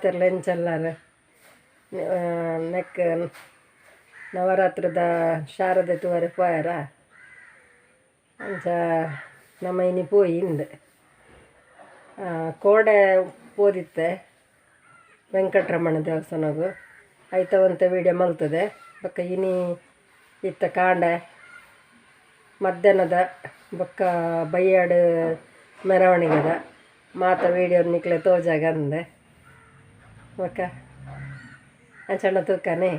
ಗೊತ್ತಿರಲ್ಲ ಎಂಚಲ್ಲಾರ ನೆಕ್ ನವರಾತ್ರದ ಶಾರದೆ ತೂವರೆ ಪೋಯರ ಅಂಚ ನಮ್ಮ ಇನಿ ಪೋಯಿ ಇಂದು ಕೋಡೆ ಪೋದಿತ್ತೆ ವೆಂಕಟರಮಣ ದೇವಸ್ಥಾನಗೂ ಐತವಂತ ವೀಡಿಯೋ ಮಲ್ತದೆ ಬೊಕ್ಕ ಇನಿ ಇತ್ತ ಕಾಂಡೆ ಮಧ್ಯಾಹ್ನದ ಬೊಕ್ಕ ಬಯ್ಯಾಡು ಮೆರವಣಿಗೆದ ಮಾತ ವೀಡಿಯೋ ನಿಕ್ಲೆ ತೋಜಾಗ ಅಂದೆ ಬೊಕ್ಕ ಅಂಚಣ್ಣ ತೂಕನೇ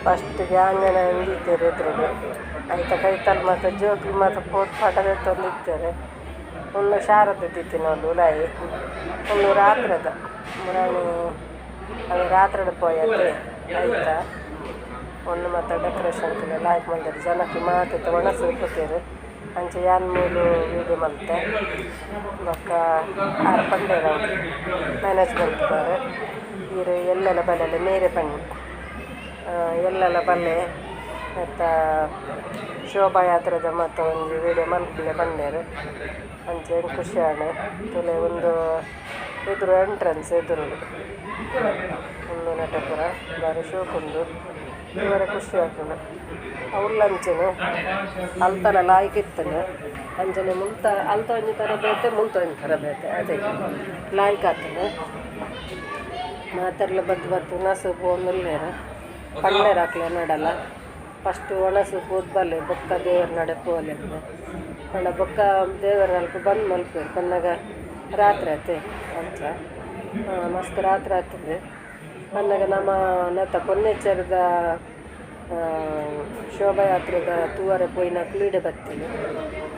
ಫಸ್ಟಿಗೆ ಅಂಗನ ಹಿಂದಿದ್ದೇವೆ ಎದುರುಗೆ ಆಯ್ತ ಕೈತಲ್ ಮತ್ತು ಜೋಗಿ ಮತ್ತು ಪೋಟ್ ಪಾಠದ ತಂದಿದ್ದೇವೆ ಒಂದು ಶಾರದೆ ತಿತ್ತಿನೊಂದು ಉಲಾಯಿ ಒಂದು ರಾತ್ರದ ಮುರಾಣಿ ಅದು ರಾತ್ರದ ಪೋಯತ್ತೆ ಆಯ್ತಾ ಒಂದು ಮತ್ತು ಡೆಕೋರೇಷನ್ಗೆಲ್ಲ ಆಯ್ಕೆ ಮಾಡಿದ್ದಾರೆ ಜನಕ್ಕೆ ಮಾತಿತ್ತು ಒಣಸು ಕೂತೀರಿ ಅಂಚೆ ಯಾನ್ ಮೇಲೂ ವೀಡಿಯೋ ಮಲ್ತೆ ಬೊಕ್ಕ ಆರು ಪಂಡೇರ ಮ್ಯಾನೇಜ್ಮೆಂಟ್ ಇದ್ದಾರೆ ಇವರು ಎಲ್ಲೆಲ್ಲ ಬಲ್ಲೆಲ್ಲ ಮೇರೆ ಪಣ್ಣು ಎಲ್ಲೆಲ್ಲ ಬಲ್ಲೆ ಮತ್ತು ಶೋಭಾಯಾತ್ರದ ಮತ್ತು ಒಂದು ವೀಡಿಯೋ ಮಲ್ಪಲೆ ಬಂಡೇರು ಅಂಚೆ ಖುಷಿ ಆಣೆ ತುಲೆ ಒಂದು ಎದುರು ಎಂಟ್ರೆನ್ಸ್ ಎದುರು ಒಂದು ನಟಪುರ ಬಾರಿ ಶೋಕುಂಡು ಇವರ ಖುಷಿ ಆಗ್ತದೆ ಅವ್ಲಂಚನೆ ಅಲ್ತನ ಲಾಯ್ಕಿತ್ತನೆ ಅಂಚನೆ ಮುಲ್ತ ಅಲ್ತ ಒಂಜಿ ತರಬೇತೆ ಮುಲ್ತ ಒಂಜಿ ತರಬೇತೆ ಅದೇ ಲಾಯ್ಕ್ ಆಗ್ತದೆ ಮಾತೆರ್ಲ ಬತ್ತು ನಸು ಪೋಂದುಲ್ಲೇರ ಪಂಡೇರು ಹಾಕ್ಲೆ ನಡಲ್ಲ ಫಸ್ಟು ಒಣಸು ಕೂದ್ಬಲ್ಲೆ ಬೊಕ್ಕ ದೇವ್ರ ನಡೆ ಪೋಲೆ ಅಂಡ ಬೊಕ್ಕ ದೇವರ ಅಲ್ಪ ಬಂದು ಮಲ್ಪೇರು ಬಂದಾಗ ರಾತ್ರಿ ಆಯ್ತು ಅಂಚ ಮಸ್ತ್ ರಾತ್ರಿ ಆಗ್ತದೆ ಬಂದಾಗ ನಮ್ಮ ನೆತ್ತ ಪೊನ್ನೆಚ್ಚರದ ಶೋಭಾಯಾತ್ರೆದ ತೂವರೆ ಪೋಯಿನ ಕ್ಲೀಡೆ ಬತ್ತೀನಿ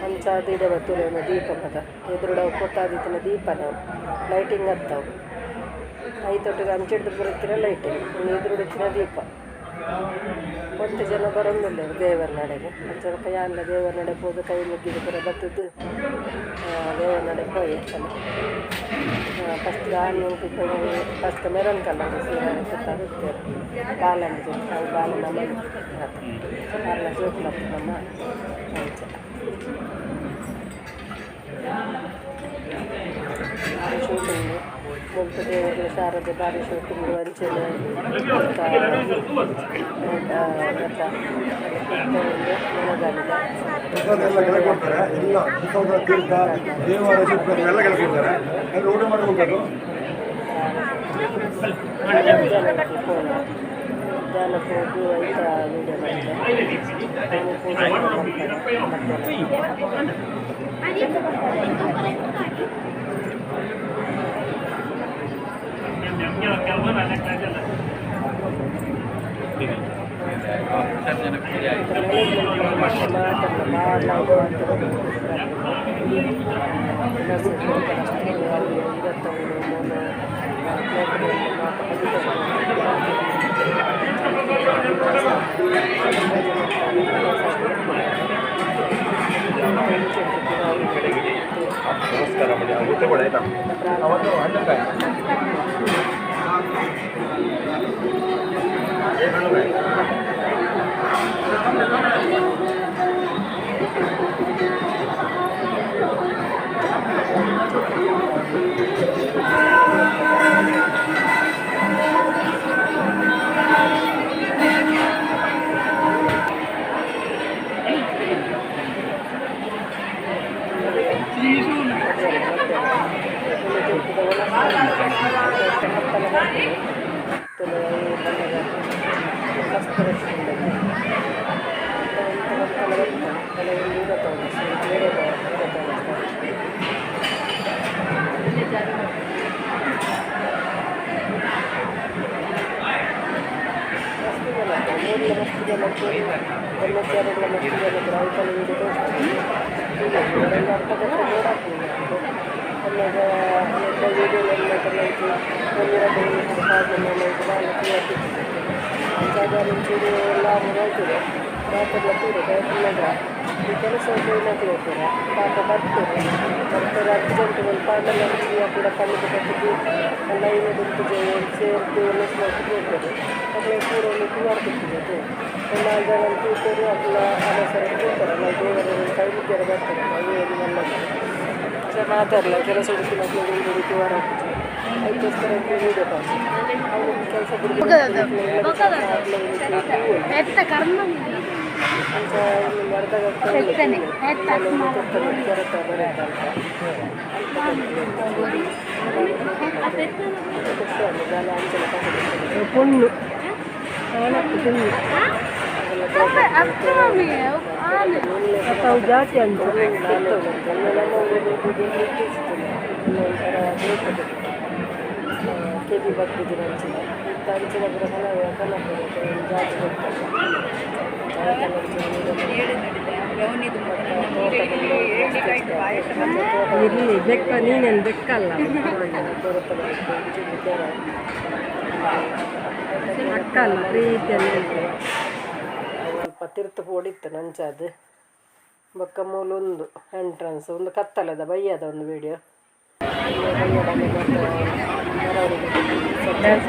ಅಂಚ ದೀಡೆ ಬತ್ತೂಲೆ ಒಂದು ದೀಪ ಪದ ಎದುರುಡ ಕೊತ್ತಾದಿತ್ತಿನ ದೀಪ ನಾವು ಲೈಟಿಂಗ್ ಹತ್ತವು ಐತೊಟ್ಟಿಗೆ ಅಂಚಿಡ್ದು ಬರುತ್ತೀರ ಲೈಟಿಂಗ್ ಒಂದು ಎದುರುಡಿತ್ತಿನ ದೀಪ ಒಂದು ಜನ ಬರೋಂಗಿಲ್ಲ ದೇವರ ನಡೆಗೆ ಅಂಚನಕ ಯಾನ್ಲ ದೇವರ ನಡೆ ಹೋದ ಕೈ ಮುಗ್ಗಿದ ಪುರ ಬತ್ತದ್ದು ದೇವರ ನಡೆ ಪೋಯಿ first online first maroon colour ಸೀರೆ ಸುತ್ತಾಗುತ್ತೇವೆ ಬಾಲಂಡಿ ಜೊತೆ ನಾವು ಬಾಲ ನಮ್ಮ ಅಲ್ಲ ಜೋಕ್ಲಪ್ಪ ನಮ್ಮ ಅಂಚ ಭಾರಿ ಶೂಟಿಂಗು ಮುಲ್ತು ದೇವರ ಶಾರದೆ ಭಾರಿ ಶೂಟಿಂಗು ಅಂಚೆನೆ ಮಧ್ಯಾಹ್ನ ಹೋಗಿ ಐತ ವೀಡಿಯೋ ನಮಸ್ಕಾರ ಮಾಡಿ ಊಟ ಕೂಡ ಆಯ್ತಾ ಅವತ್ತು ಹಣ್ಣುಕಾಯಿ ಈ ಕೆಲಸ ಏನಕ್ಕೆ ಹೋಗ್ತೀರ ಪಾಪ ಬರ್ತಾರೆ ಅರ್ಜೆಂಟ್ ಒಂದು ಪಾಡಲ್ಲ ಕೂಡ ಕಣ್ಣಿಗೆ ಕಟ್ಟಿದ್ದು ಎಲ್ಲ ಇನ್ನೊಂದು ಸೇರ್ತು ಹೋಗ್ತದೆ ಅದೇ ಪೂರ ಕ್ಯೂ ಆರ್ ಕೊಟ್ಟಿದ್ದು ಎಲ್ಲ ಜನ ಕೂತರು ಅದನ್ನ ಅನುಸರ ಕೂತಾರೆ ನಾವು ದೇವರ ಕೈ ಹುಡುಗಿಯರು ಬರ್ತಾರೆ ಏನು ಎಲ್ಲ ಮಾತಾಡಲ್ಲ ಕೆಲಸ ಹುಡುಕಿ ಮಕ್ಕಳಿಗೆ ಹುಡುಕಿ ಹೊರ ಅದಕ್ಕೋಸ್ಕರ ವೀಡಿಯೋ ಕಾಲ್ ಕೆಲಸ ಹುಡುಗಿ ಅರ್ಧ ಪುಣ್ಣು ಅವು ಜಾಸ್ತಿ ಅಂತ ಕೆ ಬಿ ಬರ್ತಿದ್ದೀನಿ ಅಂಚಿನ ಇಂಥ ಅಂಚಿನ ಬರೋ ಜಾಸ್ತಿ ಇರಲಿ ಬೆಕ್ಕ ನೀನೇನು ಬೆಕ್ಕಲ್ಲ ಅಕ್ಕಲ್ಲ ಪ್ರೀತಿಯಲ್ಲಿ ಸ್ವಲ್ಪ ತಿರ್ತು ಹೊಡಿತು ನಂಚದು ಬೊಕ್ಕ ಮೂಲೊಂದು ಎಂಟ್ರೆನ್ಸ್ ಒಂದು ಕತ್ತಲದ ಬಯ್ಯದ ಒಂದು ವಿಡಿಯೋ ಡ್ಯಾನ್ಸ್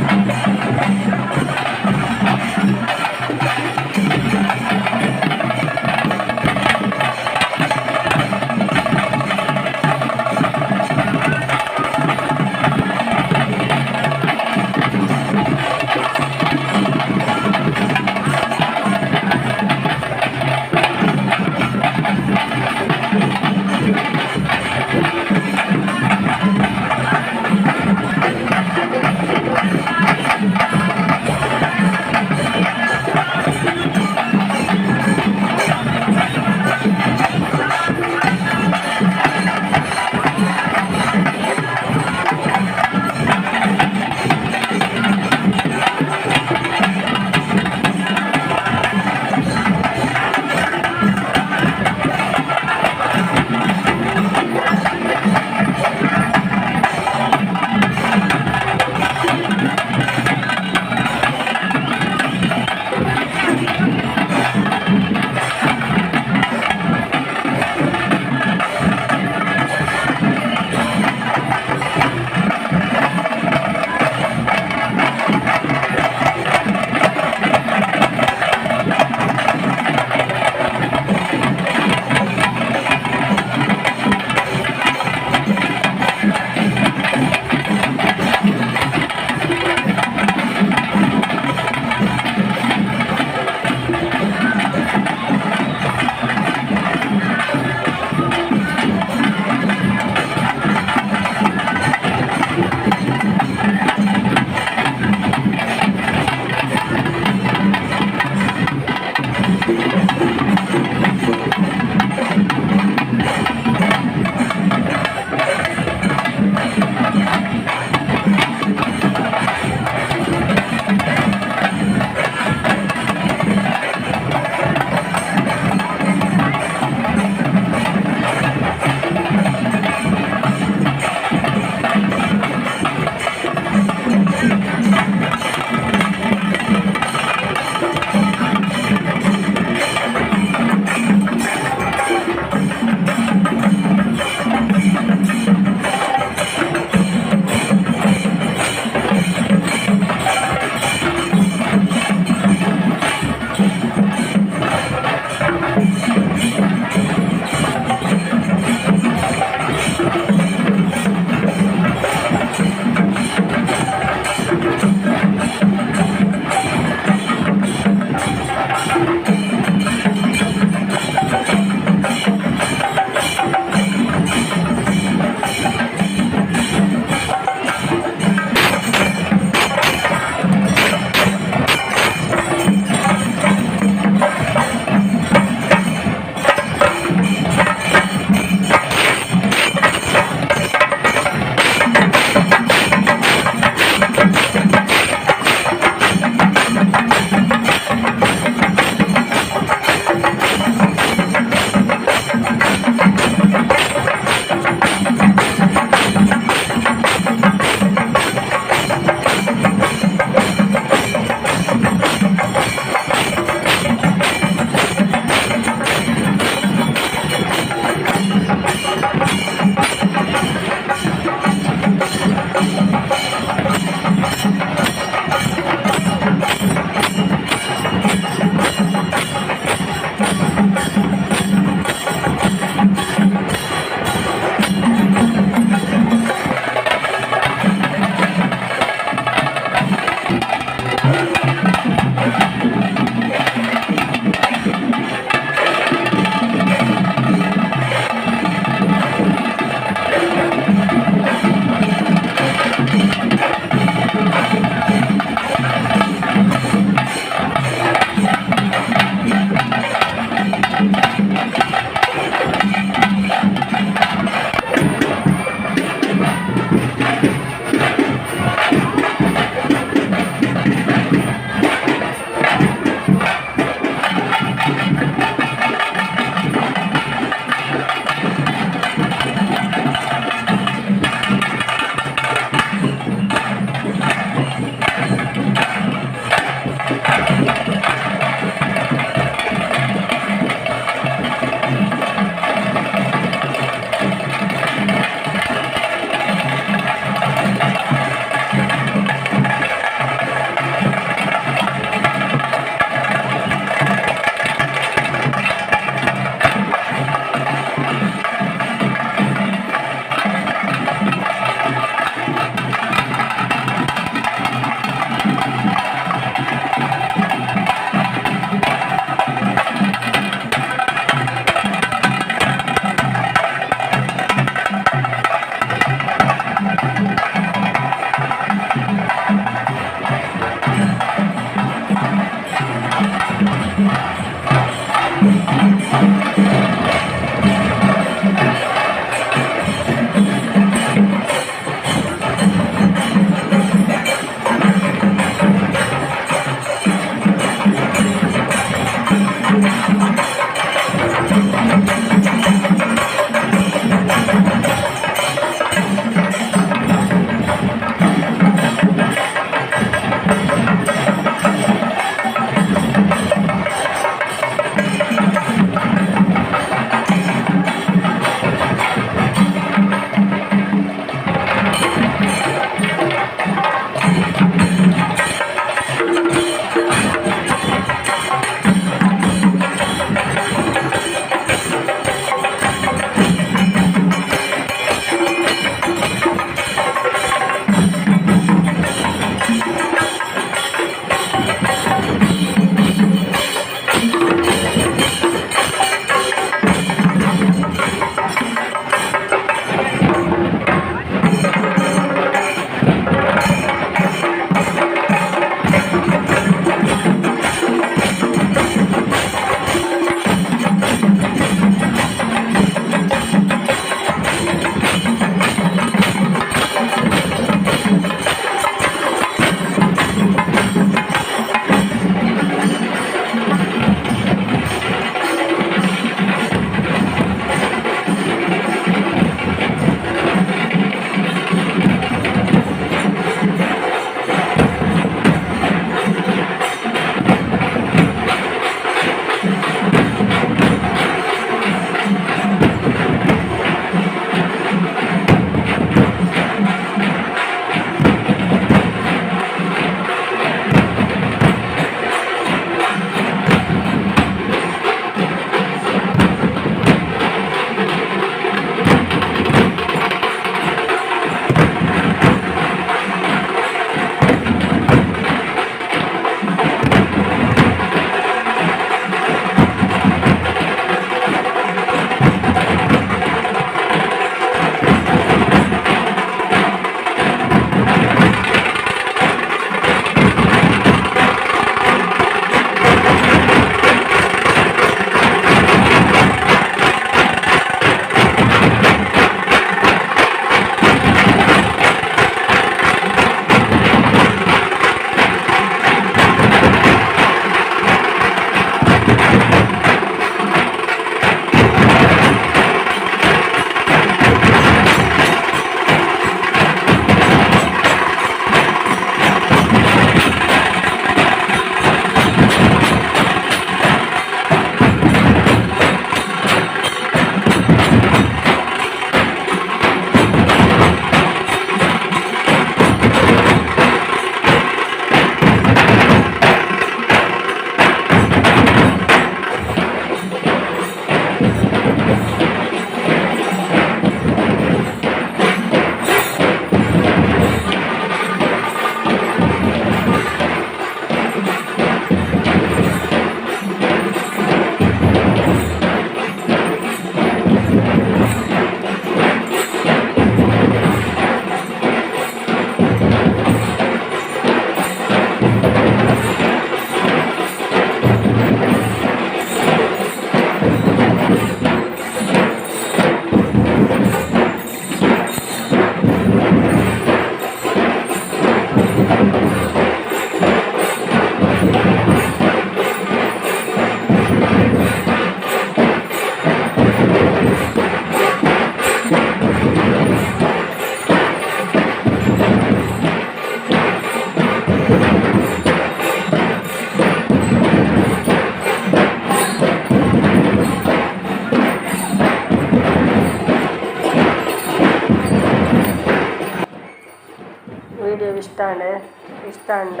ವಿಡಿಯೋ ಇಷ್ಟ ಅಂಡ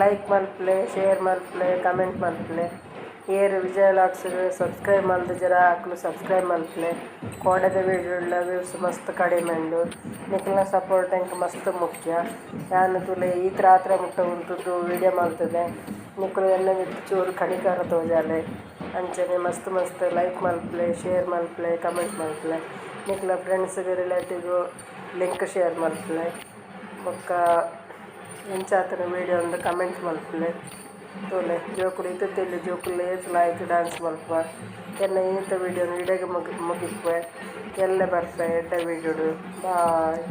ಲೈಕ್ ಮಲ್ಪಲೆ ಶೇರ್ ಮಲ್ಪಲೆ ಕಮೆಂಟ್ ಮಲ್ಪಲೆ ಏರು ವಿಜಯ ಲಾಕ್ಸ್ಗೆ ಸಬ್ಸ್ಕ್ರೈಬ್ ಮಲ್ದು ಜರ ಹಾಕಲು ಸಬ್ಸ್ಕ್ರೈಬ್ ಮಲ್ಪಲೆ ಕೋಡದ ವೀಡಿಯೋಲ್ಲ ವ್ಯೂಸ್ ಮಸ್ತ್ ಕಡಿಮೆ ಉಂಡು ನಿಖಲ್ನ ಸಪೋರ್ಟ್ ಎಂಕ್ ಮಸ್ತ್ ಮುಖ್ಯ ನಾನು ತುಲೆ ಈ ರಾತ್ರಿ ಮುಟ್ಟ ಉಂಟದ್ದು ವೀಡಿಯೋ ಮಾಡ್ತದೆ ನಿಖಲು ಎನ್ನ ಬಿಟ್ಟು ಚೂರು ಕಣಿಕಾರ ತೋಜಾಲೆ ಅಂಚನೆ ಮಸ್ತ್ ಮಸ್ತ್ ಲೈಕ್ ಮಲ್ಪಲೆ ಶೇರ್ ಮಲ್ಪಲೆ ಕಮೆಂಟ್ ಮಲ್ಪಲೆ ನಿಖಲ ಫ್ರೆಂಡ್ಸ್ಗೆ ರಿಲೇಟಿವ್ಗೂ ಲಿಂಕ್ ಶೇರ್ ಮಲ್ಪಲೆ ಬೊಕ್ಕ ಎಂಚಾತನ ವೀಡಿಯೋ ಒಂದು ಕಮೆಂಟ್ ಮಲ್ಪಲೆ ತೋಲೆ ಜೋಕುಲು ಇತ್ತಿಲ್ಲಿ ಜೋಕುಲು ಏತ್ಲಾಯ್ತು ಡ್ಯಾನ್ಸ್ ಮಲ್ಪ ಎನ್ನ ಇಂಥ ವೀಡಿಯೋನ ಇಡೆಗೆ ಮುಗಿಪ್ವೆ ಎಲ್ಲ ಬರ್ಪೆ ಎಡ್ಡ ವೀಡಿಯೋಡು ಬಾಯ್.